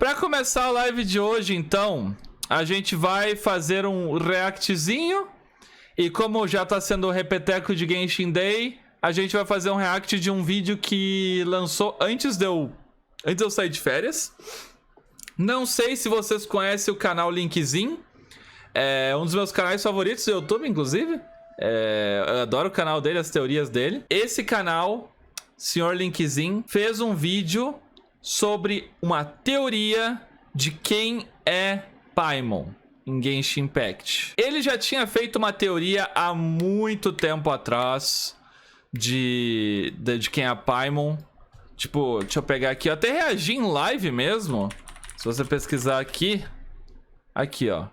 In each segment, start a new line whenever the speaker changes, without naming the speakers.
Pra começar a live de hoje, então, a gente vai fazer um reactzinho. E como já tá sendo o repeteco de Genshin Day, a gente vai fazer um react de um vídeo que lançou antes de eu sair de férias. Não sei se vocês conhecem o canal Linkzinho. É um dos meus canais favoritos do YouTube, inclusive. Eu adoro o canal dele, as teorias dele. Esse canal, Sr. Linkzinho, fez um vídeo sobre uma teoria de quem é Paimon em Genshin Impact. Ele já tinha feito uma teoria há muito tempo atrás de quem é Paimon. Tipo, deixa eu pegar aqui. Eu até reagi em live mesmo. Se você pesquisar aqui. Aqui, ó.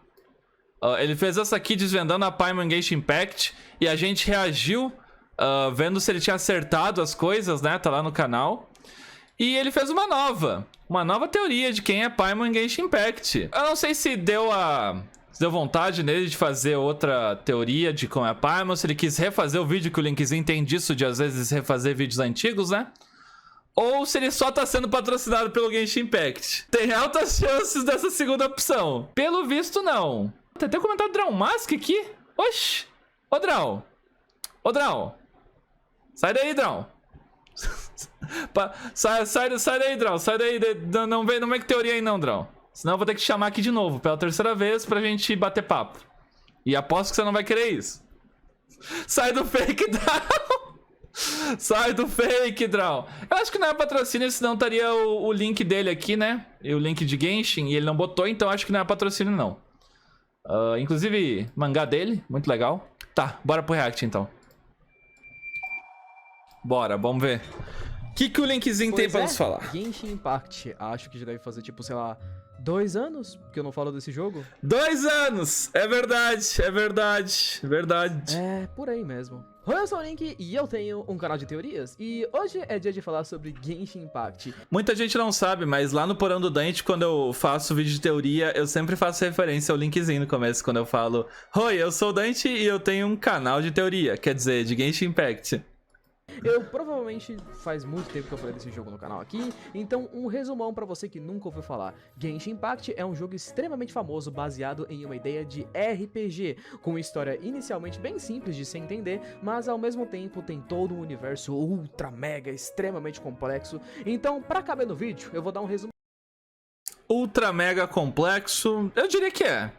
Ele fez essa aqui desvendando a Paimon em Genshin Impact. E a gente reagiu vendo se ele tinha acertado as coisas, né? Tá lá no canal. E ele fez uma nova teoria de quem é Paimon em Genshin Impact. Eu não sei se deu vontade nele de fazer outra teoria de como é Paimon, se ele quis refazer o vídeo, que o Linkzinho tem disso, de às vezes refazer vídeos antigos, né? Ou se ele só tá sendo patrocinado pelo Genshin Impact. Tem altas chances dessa segunda opção. Pelo visto, não. Tem até comentário do Draw Mask aqui. Oxi. Ô, Draw. Ô, Draw. Sai daí, Draw. Sai daí, Draw. Sai daí. Não vem que teoria aí não, Draw. Senão eu vou ter que te chamar aqui de novo, pela terceira vez, pra gente bater papo. E aposto que você não vai querer isso. Sai do fake, Draw. Sai do fake, Draw. Eu acho que não é patrocínio, senão estaria o link dele aqui, né? E o link de Genshin, e ele não botou, então acho que não é patrocínio, não. Inclusive, mangá dele, muito legal. Tá, bora pro react, então. Bora, vamos ver. O que o Linkzinho tem pra nos falar?
Genshin Impact, acho que já deve fazer, tipo, sei lá, 2 anos que eu não falo desse jogo.
2 anos! É verdade, é verdade, é verdade.
É, por aí mesmo. Oi, eu sou o Link e eu tenho um canal de teorias. E hoje é dia de falar sobre Genshin Impact.
Muita gente não sabe, mas lá no Porão do Dante, quando eu faço vídeo de teoria, eu sempre faço referência ao Linkzinho no começo, quando eu falo: oi, eu sou o Dante e eu tenho um canal de teoria, quer dizer, de Genshin Impact.
Eu provavelmente faz muito tempo que eu falei desse jogo no canal aqui, então um resumão pra você que nunca ouviu falar. Genshin Impact é um jogo extremamente famoso baseado em uma ideia de RPG, com uma história inicialmente bem simples de se entender, mas ao mesmo tempo tem todo um universo ultra mega extremamente complexo. Então, pra caber no vídeo, eu vou dar um resumo.
Ultra mega complexo? Eu diria que é.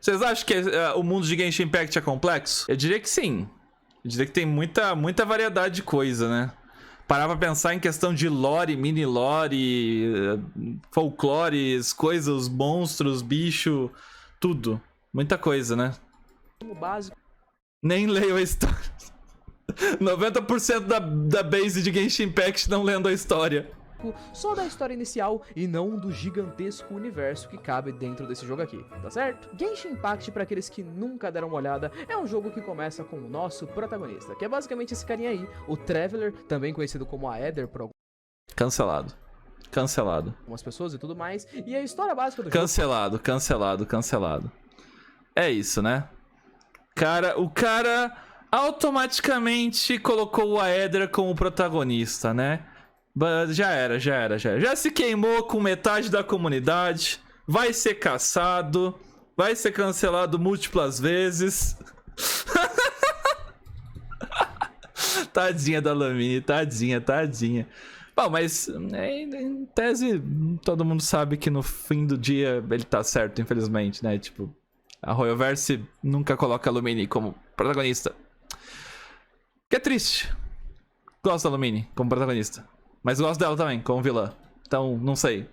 Vocês acham que o mundo de Genshin Impact é complexo? Eu diria que sim. Eu diria que tem muita variedade de coisa, né? Parar pra pensar em questão de lore, mini-lore, folclores, coisas, monstros, bicho, tudo. Muita coisa, né?
Básico.
Nem leio a história. 90% da base de Genshin Impact não lendo a história.
Só da história inicial e não do gigantesco universo que cabe dentro desse jogo aqui, tá certo? Genshin Impact, pra aqueles que nunca deram uma olhada, é um jogo que começa com o nosso protagonista, que é basicamente esse carinha aí, o Traveler, também conhecido como Aether por
Cancelado.
algumas pessoas e tudo mais, e a história básica do
jogo... Cancelado. É isso, né? O cara automaticamente colocou o Aether como protagonista, né? Já era. Já se queimou com metade da comunidade. Vai ser caçado. Vai ser cancelado múltiplas vezes. Tadinha da Lamine, tadinha. Bom, mas em tese, todo mundo sabe que no fim do dia ele tá certo, infelizmente, né? Tipo, a Royalverse nunca coloca a Lumine como protagonista. Que é triste. Gosto da Lumine como protagonista. Mas gosto dela também, como vilã. Então, não sei.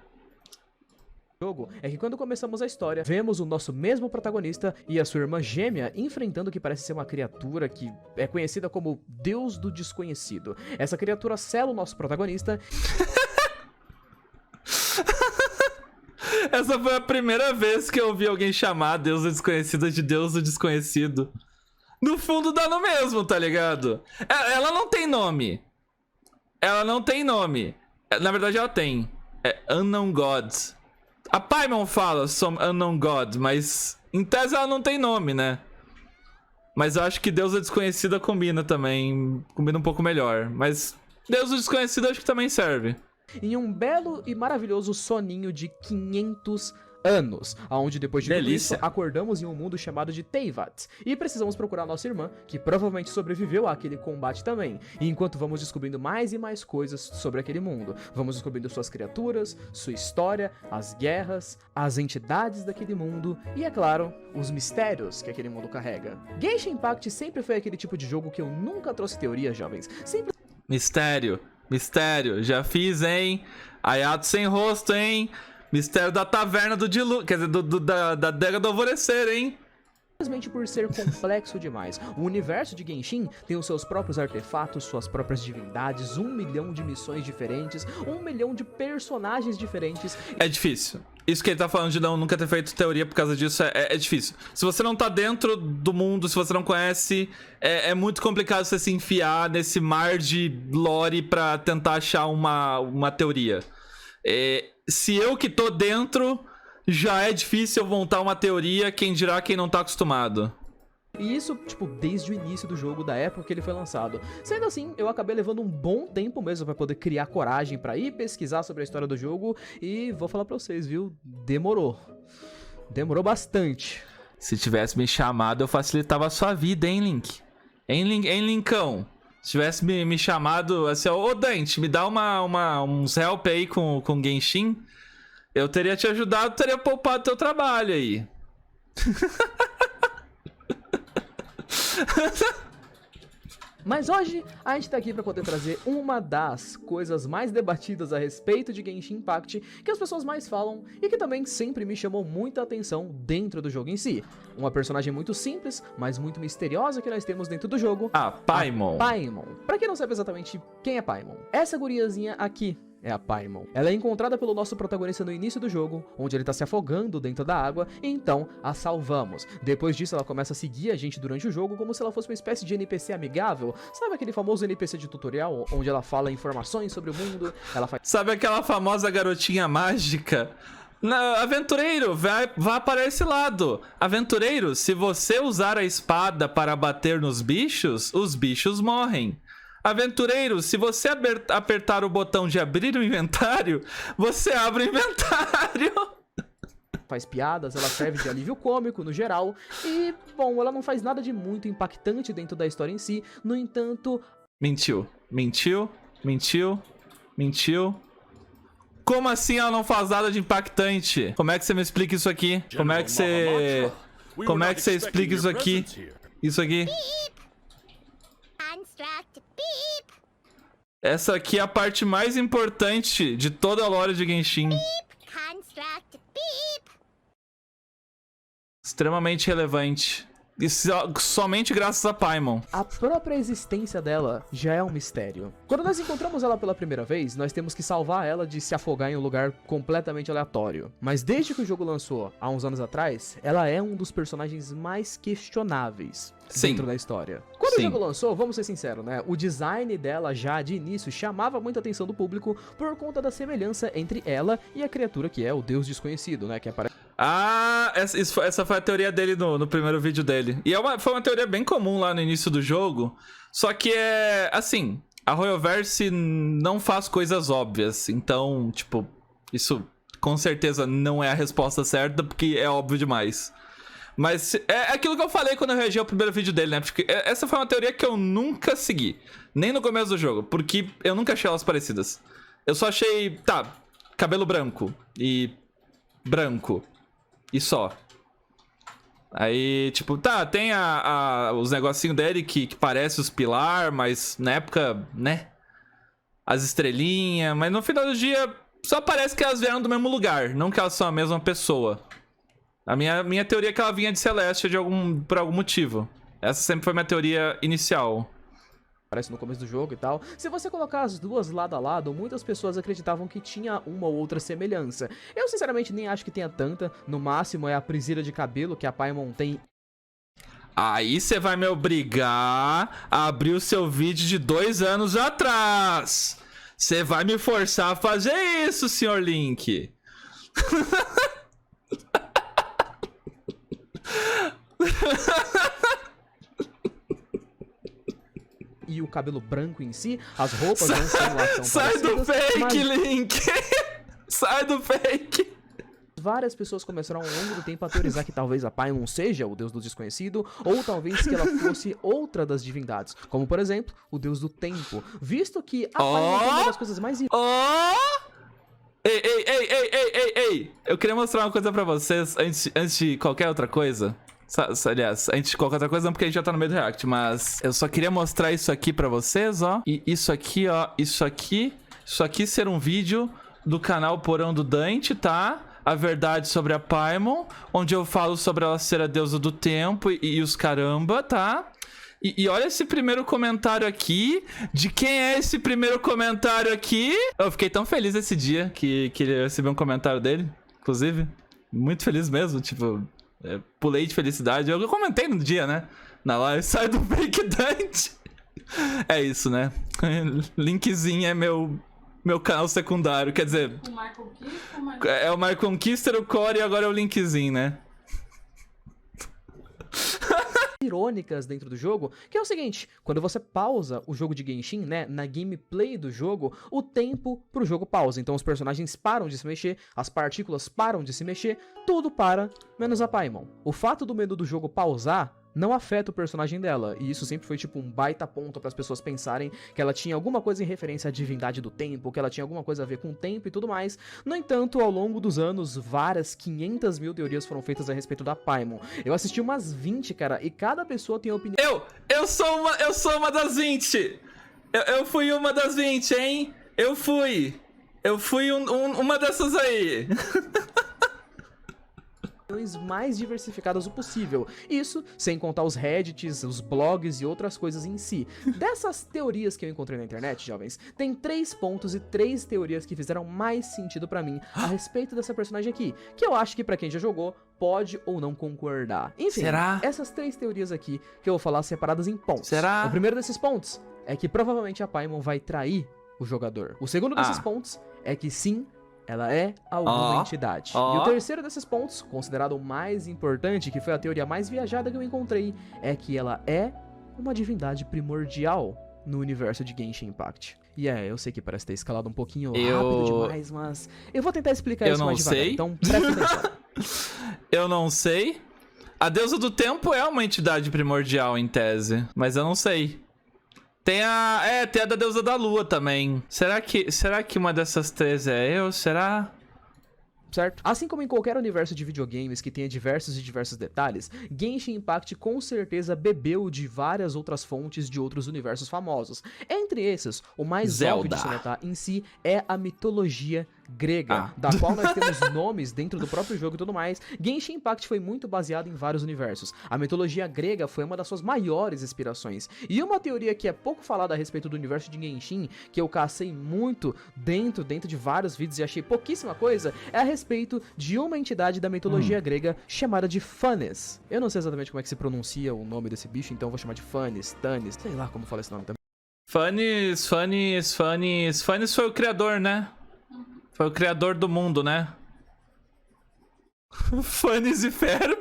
O jogo é que quando começamos a história, vemos o nosso mesmo protagonista e a sua irmã gêmea enfrentando o que parece ser uma criatura que é conhecida como Deus do Desconhecido. Essa criatura sela o nosso protagonista.
Essa foi a primeira vez que eu ouvi alguém chamar Deus do Desconhecido de Deus do Desconhecido. No fundo dá no mesmo, tá ligado? Ela não tem nome. Na verdade, ela tem. É Unknown God. A Paimon fala some Unknown God, mas em tese ela não tem nome, né? Mas eu acho que Deus da Desconhecida combina também. Combina um pouco melhor. Mas Deus do Desconhecido acho que também serve.
em um belo e maravilhoso soninho de 500 anos, onde depois de tudo isso, acordamos em um mundo chamado de Teyvat, e precisamos procurar nossa irmã, que provavelmente sobreviveu àquele combate também, e enquanto vamos descobrindo mais e mais coisas sobre aquele mundo, vamos descobrindo suas criaturas, sua história, as guerras, as entidades daquele mundo, e é claro, os mistérios que aquele mundo carrega. Genshin Impact sempre foi aquele tipo de jogo que eu nunca trouxe teorias, jovens, sempre...
Mistério, já fiz, hein? Ayato sem rosto, hein? Mistério da taverna do Dilu... Quer dizer, da adega do alvorecer, hein?
Simplesmente por ser complexo demais. O universo de Genshin tem os seus próprios artefatos, suas próprias divindades, 1 milhão de missões diferentes, 1 milhão de personagens diferentes.
É difícil. Isso que ele tá falando de nunca ter feito teoria por causa disso é difícil. Se você não tá dentro do mundo, se você não conhece, é muito complicado você se enfiar nesse mar de lore pra tentar achar uma teoria. Se eu que tô dentro, já é difícil eu montar uma teoria, quem dirá quem não tá acostumado.
E isso, tipo, desde o início do jogo, da época que ele foi lançado. Sendo assim, eu acabei levando um bom tempo mesmo pra poder criar coragem pra ir pesquisar sobre a história do jogo. E vou falar pra vocês, viu? Demorou. Demorou bastante.
Se tivesse me chamado, eu facilitava a sua vida, hein, Link? Hein, Linkão? Se tivesse me chamado, assim, ô Dante, me dá uns help aí com Genshin, eu teria te ajudado, teria poupado teu trabalho aí.
Mas hoje a gente tá aqui pra poder trazer uma das coisas mais debatidas a respeito de Genshin Impact, que as pessoas mais falam e que também sempre me chamou muita atenção dentro do jogo em si. Uma personagem muito simples, mas muito misteriosa que nós temos dentro do jogo.
A Paimon.
A Paimon. Pra quem não sabe exatamente quem é Paimon, essa guriazinha aqui é a Paimon. Ela é encontrada pelo nosso protagonista no início do jogo, onde ele tá se afogando dentro da água, e então a salvamos. Depois disso, ela começa a seguir a gente durante o jogo como se ela fosse uma espécie de NPC amigável. Sabe aquele famoso NPC de tutorial, onde ela fala informações sobre o mundo, ela faz...
Sabe aquela famosa garotinha mágica? Aventureiro, vai para esse lado. Aventureiro, se você usar a espada para bater nos bichos, os bichos morrem. Aventureiro, se você apertar o botão de abrir o inventário, você abre o inventário.
Faz piadas, ela serve de alívio cômico no geral. E, bom, ela não faz nada de muito impactante dentro da história em si. No entanto...
Mentiu. Como assim ela não faz nada de impactante? Como é que você me explica isso aqui? Como é que você explica isso aqui? Isso aqui. Essa aqui é a parte mais importante de toda a lore de Genshin. Extremamente relevante. E somente graças a Paimon.
A própria existência dela já é um mistério. Quando nós encontramos ela pela primeira vez, nós temos que salvar ela de se afogar em um lugar completamente aleatório. Mas desde que o jogo lançou, há uns anos atrás, ela é um dos personagens mais questionáveis dentro da história. Quando o jogo lançou, vamos ser sinceros, né? O design dela já de início chamava muita atenção do público por conta da semelhança entre ela e a criatura que é o Deus Desconhecido, né? Que aparece...
Essa foi a teoria dele no primeiro vídeo dele. E foi uma teoria bem comum lá no início do jogo. Só que assim, a Royalverse não faz coisas óbvias. Então, tipo, isso com certeza não é a resposta certa, porque é óbvio demais. Mas é aquilo que eu falei quando eu reagi ao primeiro vídeo dele, né? Porque essa foi uma teoria que eu nunca segui. Nem no começo do jogo, porque eu nunca achei elas parecidas. Eu só achei, cabelo branco e branco. E só. Aí, tipo, tem os negocinhos dele que parece os pilar, mas na época, né? As estrelinhas, mas no final do dia só parece que elas vieram do mesmo lugar, não que elas são a mesma pessoa. A minha teoria é que ela vinha de Celestia por algum motivo. Essa sempre foi minha teoria inicial.
Aparece no começo do jogo e tal. Se você colocar as duas lado a lado, muitas pessoas acreditavam que tinha uma ou outra semelhança. Eu, sinceramente, nem acho que tenha tanta. No máximo, é a presilha de cabelo que a Paimon tem.
Aí você vai me obrigar a abrir o seu vídeo de 2 anos atrás. Você vai me forçar a fazer isso, Sr. Link.
e o cabelo branco em si, as roupas não são lá tão
Sai do fake,
mas
Link! Sai do fake!
várias pessoas começaram ao longo do tempo a teorizar que talvez a Paimon seja o deus do desconhecido, ou talvez que ela fosse outra das divindades, como por exemplo, o deus do tempo, visto que a Paimon é uma das coisas mais...
Ei! Eu queria mostrar uma coisa pra vocês antes de qualquer outra coisa. Aliás, antes de qualquer outra coisa, não, porque a gente já tá no meio do react, mas eu só queria mostrar isso aqui pra vocês, ó. E isso aqui, ó. Isso aqui ser um vídeo do canal Porão do Dante, tá? A verdade sobre a Paimon, onde eu falo sobre ela ser a deusa do tempo e os caramba, tá? E olha esse primeiro comentário aqui. De quem é esse primeiro comentário aqui? Eu fiquei tão feliz esse dia que ele recebeu um comentário dele, inclusive. Muito feliz mesmo, tipo... pulei de felicidade. Eu comentei no dia, né? Na live. Sai do fake Dante. É isso, né? Linkzinho é meu canal secundário. Quer dizer...
O My Conquista,
é o My Conquista, o Core e agora é o Linkzinho, né?
irônicas dentro do jogo, que é o seguinte, quando você pausa o jogo de Genshin, né, na gameplay do jogo, o tempo pro jogo pausa, então os personagens param de se mexer, as partículas param de se mexer, tudo para, menos a Paimon. O fato do menu do jogo pausar não afeta o personagem dela, e isso sempre foi tipo um baita ponto para as pessoas pensarem que ela tinha alguma coisa em referência à divindade do tempo, que ela tinha alguma coisa a ver com o tempo e tudo mais. No entanto, ao longo dos anos, várias 500 mil teorias foram feitas a respeito da Paimon. Eu assisti umas 20, cara, e cada pessoa tem opinião.
Eu sou uma das 20! Eu fui uma das 20, hein? Eu fui uma dessas aí!
Mais diversificadas o possível. Isso sem contar os reddits, os blogs e outras coisas em si. Dessas teorias que eu encontrei na internet, jovens, tem 3 pontos e 3 teorias que fizeram mais sentido pra mim a respeito dessa personagem aqui, que eu acho que pra quem já jogou, pode ou não concordar. Enfim,
será?
Essas 3 teorias aqui que eu vou falar separadas em pontos.
Será?
O primeiro desses pontos é que provavelmente a Paimon vai trair o jogador. O segundo desses pontos é que sim, ela é alguma entidade. E o terceiro desses pontos, considerado o mais importante, que foi a teoria mais viajada que eu encontrei, é que ela é uma divindade primordial no universo de Genshin Impact. E eu sei que parece ter escalado um pouquinho rápido demais, mas eu vou tentar explicar isso mais devagar. Então, presta atenção.
Eu não sei. A deusa do tempo é uma entidade primordial em tese, mas eu não sei. Tem a da deusa da lua também. Será que uma dessas 3 é eu? Será?
Certo? Assim como em qualquer universo de videogames que tenha diversos detalhes, Genshin Impact com certeza bebeu de várias outras fontes de outros universos famosos. Entre esses, o mais óbvio de se notar em si é a mitologia grega, da qual nós temos nomes dentro do próprio jogo e tudo mais. Genshin Impact foi muito baseado em vários universos. A mitologia grega foi uma das suas maiores inspirações. E uma teoria que é pouco falada a respeito do universo de Genshin, que eu cacei muito dentro de vários vídeos e achei pouquíssima coisa, é a respeito de uma entidade da mitologia grega chamada de Phanes. Eu não sei exatamente como é que se pronuncia o nome desse bicho, então eu vou chamar de Phanes, Tanis, sei lá como fala esse nome também.
Phanes foi o criador, né? Foi o criador do mundo, né? Phanes e Ferb.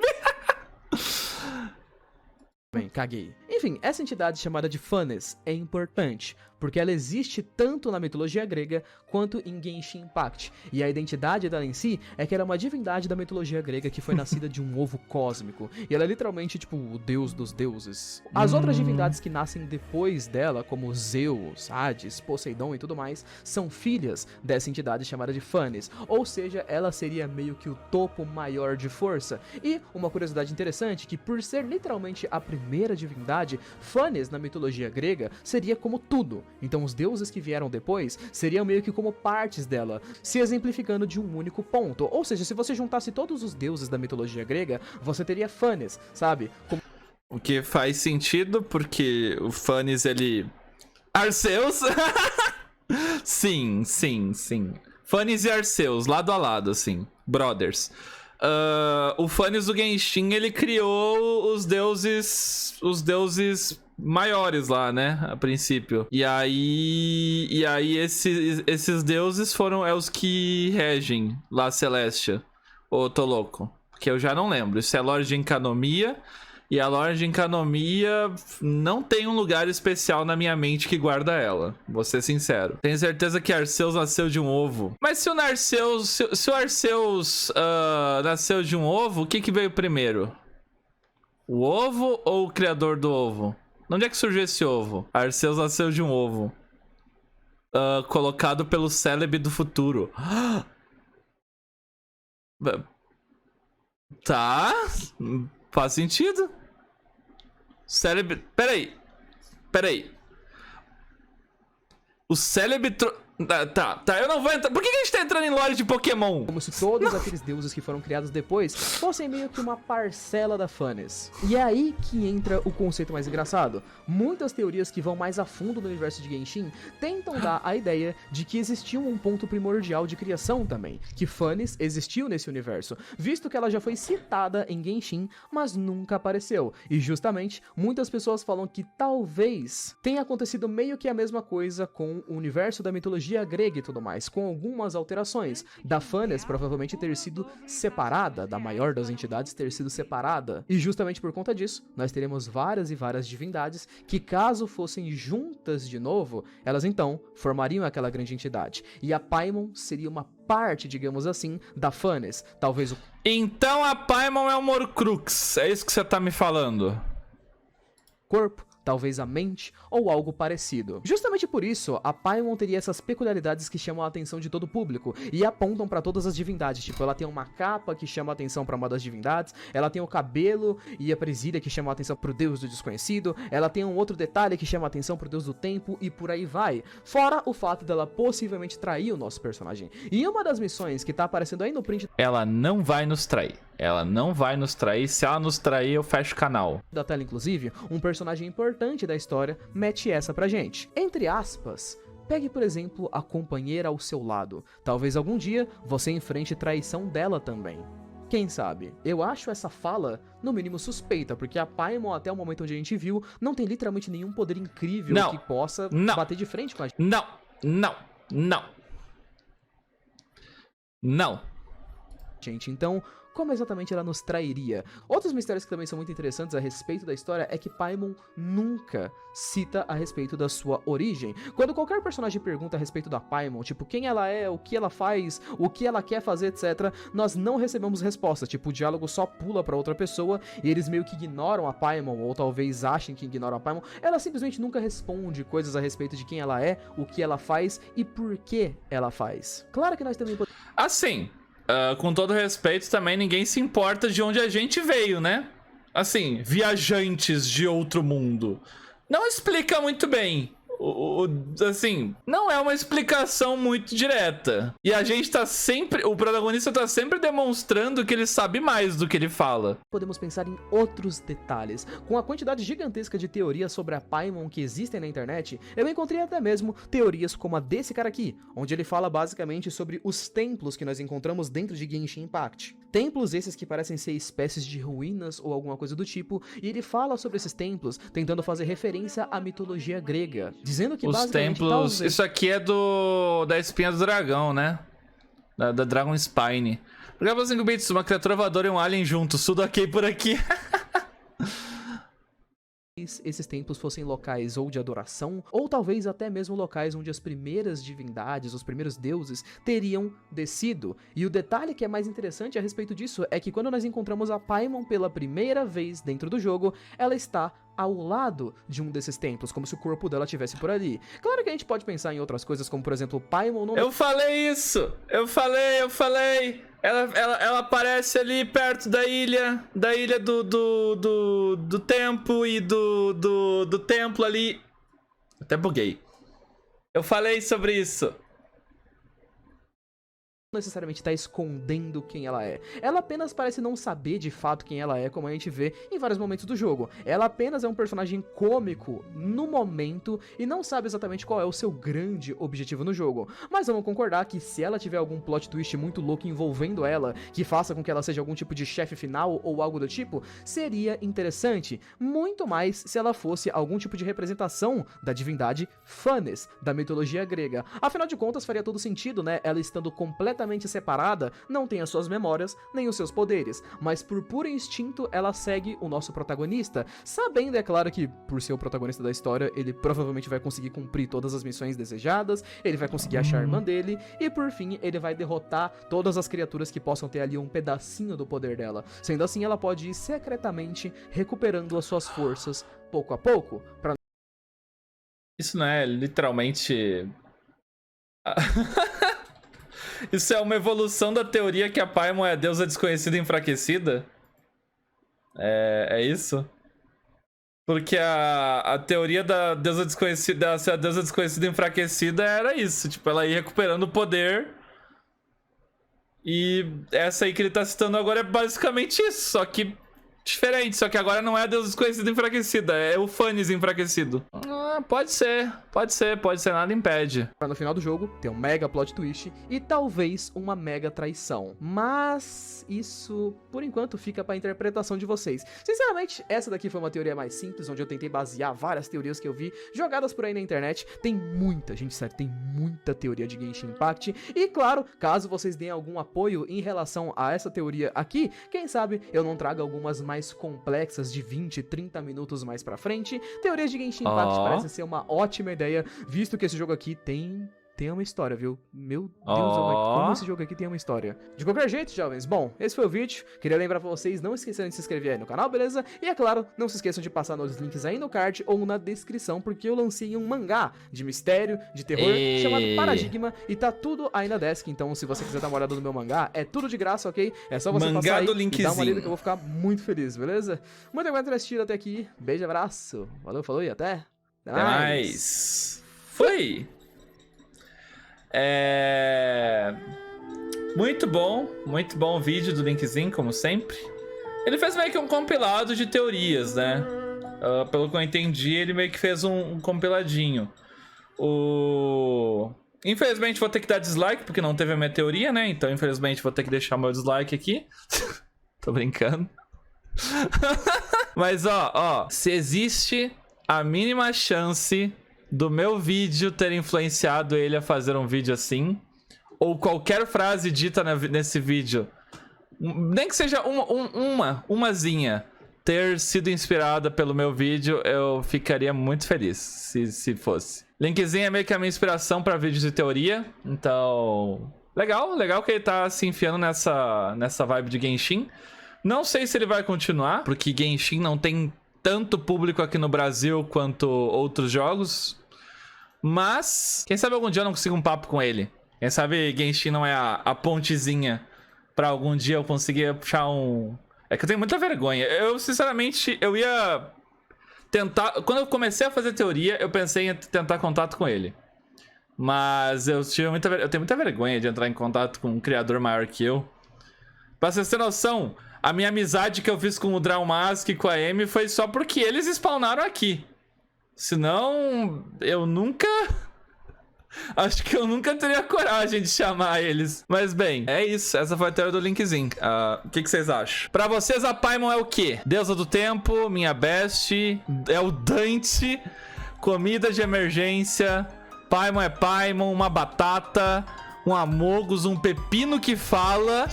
Bem, caguei. Enfim, essa entidade chamada de Phanes é importante, porque ela existe tanto na mitologia grega quanto em Genshin Impact. E a identidade dela em si é que ela é uma divindade da mitologia grega que foi nascida de um ovo cósmico. E ela é literalmente, tipo, o deus dos deuses. As outras divindades que nascem depois dela, como Zeus, Hades, Poseidon e tudo mais, são filhas dessa entidade chamada de Phanes. Ou seja, ela seria meio que o topo maior de força. E uma curiosidade interessante, que por ser literalmente a primeira divindade, Phanes na mitologia grega seria como tudo. Então os deuses que vieram depois seriam meio que como partes dela, se exemplificando de um único ponto. Ou seja, se você juntasse todos os deuses da mitologia grega, você teria Phanes, sabe?
O que faz sentido, porque o Phanes, ele... Arceus? Sim. Phanes e Arceus, lado a lado, assim. Brothers. O Phanes do Genshin, ele criou os deuses maiores lá, né, a princípio. E aí esses deuses foram os que regem lá a Celestia. Ou tô louco? Porque eu já não lembro. Isso é lore de Enkanomiya. E a lore de Enkanomiya não tem um lugar especial na minha mente que guarda ela. Vou ser sincero. Tenho certeza que Arceus nasceu de um ovo. Mas se o Arceus nasceu de um ovo, o que veio primeiro? O ovo ou o criador do ovo? De onde é que surgiu esse ovo? Arceus nasceu de um ovo. Colocado pelo Celebi do futuro. Tá. Faz sentido. Celebi... Peraí. O Celebi... Tá, eu não vou entrar... Por que a gente tá entrando em lore de Pokémon?
Como se todos aqueles deuses que foram criados depois fossem meio que uma parcela da Fannes. E é aí que entra o conceito mais engraçado. Muitas teorias que vão mais a fundo no universo de Genshin tentam dar a ideia de que existia um ponto primordial de criação também, que Fannes existiu nesse universo, visto que ela já foi citada em Genshin, mas nunca apareceu. E justamente, muitas pessoas falam que talvez tenha acontecido meio que a mesma coisa com o universo da mitologia grega e tudo mais, com algumas alterações, da Fannes provavelmente ter sido separada, da maior das entidades ter sido separada, e justamente por conta disso, nós teremos várias e várias divindades que, caso fossem juntas de novo, elas então formariam aquela grande entidade, e a Paimon seria uma parte, digamos assim, da Fannes, talvez o...
Então a Paimon é o Horcrux, é isso que você tá me falando?
Corpo, talvez a mente, ou algo parecido. Justamente por isso, a Paimon teria essas peculiaridades que chamam a atenção de todo o público, e apontam pra todas as divindades, tipo, ela tem uma capa que chama a atenção pra uma das divindades, ela tem o cabelo e a presília que chamam a atenção pro deus do desconhecido, ela tem um outro detalhe que chama a atenção pro deus do tempo, e por aí vai. Fora o fato dela possivelmente trair o nosso personagem. E uma das missões que tá aparecendo aí no print...
Ela não vai nos trair. Ela não vai nos trair. Se ela nos trair, eu fecho o canal.
Da tela, inclusive, um personagem importante da história mete essa pra gente. Entre aspas, pegue, por exemplo, a companheira ao seu lado. Talvez algum dia você enfrente traição dela também. Quem sabe? Eu acho essa fala, no mínimo, suspeita, porque a Paimon, até o momento onde a gente viu, não tem literalmente nenhum poder incrível que possa bater de frente com a gente. Não. Gente, então... como exatamente ela nos trairia? Outros mistérios que também são muito interessantes a respeito da história é que Paimon nunca cita a respeito da sua origem. Quando qualquer personagem pergunta a respeito da Paimon, tipo, quem ela é, o que ela faz, o que ela quer fazer, etc., nós não recebemos resposta. Tipo, o diálogo só pula pra outra pessoa e eles meio que ignoram a Paimon, ou talvez achem que ignoram a Paimon. Ela simplesmente nunca responde coisas a respeito de quem ela é, o que ela faz e por que ela faz. Claro que nós também podemos...
Assim... com todo respeito, também ninguém se importa de onde a gente veio, né? Assim, viajantes de outro mundo. Não explica muito bem. Assim, não é uma explicação muito direta. E a gente tá sempre... o protagonista tá sempre demonstrando que ele sabe mais do que ele fala.
Podemos pensar em outros detalhes. Com a quantidade gigantesca de teorias sobre a Paimon que existem na internet, eu encontrei até mesmo teorias como a desse cara aqui, onde ele fala basicamente sobre os templos que nós encontramos dentro de Genshin Impact. Templos esses que parecem ser espécies de ruínas ou alguma coisa do tipo, e ele fala sobre esses templos, tentando fazer referência à mitologia grega, dizendo que
os templos... talvez... Isso aqui é da espinha do dragão, né? Da Dragon Spine. Grava 5 bits, uma criatura voadora e um alien juntos, tudo ok por aqui.
Esses templos fossem locais ou de adoração, ou talvez até mesmo locais onde as primeiras divindades, os primeiros deuses, teriam descido. E o detalhe que é mais interessante a respeito disso é que quando nós encontramos a Paimon pela primeira vez dentro do jogo, ela está ao lado de um desses templos, como se o corpo dela estivesse por ali. Claro que a gente pode pensar em outras coisas, como por exemplo, Paimon não...
Eu falei isso! Eu falei! Ela aparece ali perto da ilha do tempo e do templo ali. Até buguei. Eu falei sobre isso.
Necessariamente está escondendo quem ela é. Ela apenas parece não saber de fato quem ela é, como a gente vê em vários momentos do jogo. Ela apenas é um personagem cômico no momento e não sabe exatamente qual é o seu grande objetivo no jogo. Mas vamos concordar que se ela tiver algum plot twist muito louco envolvendo ela, que faça com que ela seja algum tipo de chefe final ou algo do tipo, seria interessante. Muito mais se ela fosse algum tipo de representação da divindade Fannes, da mitologia grega. Afinal de contas, faria todo sentido, né? Ela estando completamente completamente separada, não tem as suas memórias, nem os seus poderes, mas por puro instinto ela segue o nosso protagonista, sabendo, é claro, que por ser o protagonista da história, ele provavelmente vai conseguir cumprir todas as missões desejadas, ele vai conseguir achar a irmã dele, e por fim, ele vai derrotar todas as criaturas que possam ter ali um pedacinho do poder dela. Sendo assim, ela pode ir secretamente recuperando as suas forças pouco a pouco, pra...
Isso não é literalmente... Isso é uma evolução da teoria que a Paimon é a deusa desconhecida e enfraquecida? É isso? Porque a teoria da deusa desconhecida, ser a deusa desconhecida e enfraquecida era isso. Tipo, ela ia recuperando o poder. E essa aí que ele tá citando agora é basicamente isso. Só que diferente. Só que agora não é a deusa desconhecida e enfraquecida. É o Phanes enfraquecido. Pode ser, nada impede.
Pra no final do jogo ter um mega plot twist e talvez uma mega traição. Mas isso, por enquanto, fica pra interpretação de vocês. Sinceramente, essa daqui foi uma teoria mais simples, onde eu tentei basear várias teorias que eu vi jogadas por aí na internet. Tem muita, gente, sério, tem muita teoria de Genshin Impact. E claro, caso vocês deem algum apoio em relação a essa teoria aqui, quem sabe eu não traga algumas mais complexas de 20, 30 minutos mais pra frente. Teorias de Genshin Impact parece ser uma ótima ideia, visto que esse jogo aqui tem uma história, viu? Meu Deus, como esse jogo aqui tem uma história. De qualquer jeito, jovens, bom, esse foi o vídeo. Queria lembrar pra vocês, não esqueçam de se inscrever aí no canal, beleza? E é claro, não se esqueçam de passar nos links aí no card ou na descrição, porque eu lancei um mangá de mistério, de terror, chamado Paradigma, e tá tudo aí na desk. Então, se você quiser dar uma olhada no meu mangá, é tudo de graça, ok? É só você passar aí e dar uma lida que eu vou ficar muito feliz, beleza? Muito obrigado por ter assistido até aqui. Beijo, abraço. Valeu, falou e até
mais. Foi! Muito bom o vídeo do Linkzinho, como sempre. Ele fez meio que um compilado de teorias, né? Pelo que eu entendi, ele meio que fez um compiladinho. Infelizmente vou ter que dar dislike, porque não teve a minha teoria, né? Então infelizmente vou ter que deixar meu dislike aqui. Tô brincando. Mas ó, se existe a mínima chance do meu vídeo ter influenciado ele a fazer um vídeo assim, ou qualquer frase dita nesse vídeo, nem que seja umazinha, ter sido inspirada pelo meu vídeo, eu ficaria muito feliz se fosse. Linkzinho é meio que a minha inspiração para vídeos de teoria, então... Legal que ele tá se enfiando nessa vibe de Genshin. Não sei se ele vai continuar, porque Genshin não tem tanto público aqui no Brasil quanto outros jogos. Mas, quem sabe algum dia eu não consigo um papo com ele. Quem sabe Genshin não é a pontezinha pra algum dia eu conseguir puxar um... É que eu tenho muita vergonha. Eu, sinceramente, eu ia tentar... Quando eu comecei a fazer teoria, eu pensei em tentar contato com ele. Mas eu tenho muita vergonha de entrar em contato com um criador maior que eu. Pra vocês terem noção, a minha amizade que eu fiz com o Draumask e com a Amy foi só porque eles spawnaram aqui. Senão, eu nunca... Acho que eu nunca teria coragem de chamar eles. Mas bem, é isso. Essa foi a teoria do Linkzinho. O que vocês acham? Pra vocês, a Paimon é o quê? Deusa do tempo, minha best, é o Dante, comida de emergência, Paimon é Paimon, uma batata, um Amogus, um pepino que fala...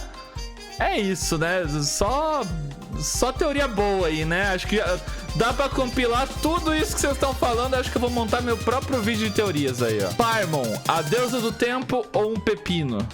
É isso, né? Só teoria boa aí, né? Acho que dá pra compilar tudo isso que vocês estão falando. Acho que eu vou montar meu próprio vídeo de teorias aí, ó. Paimon, a deusa do tempo ou um pepino?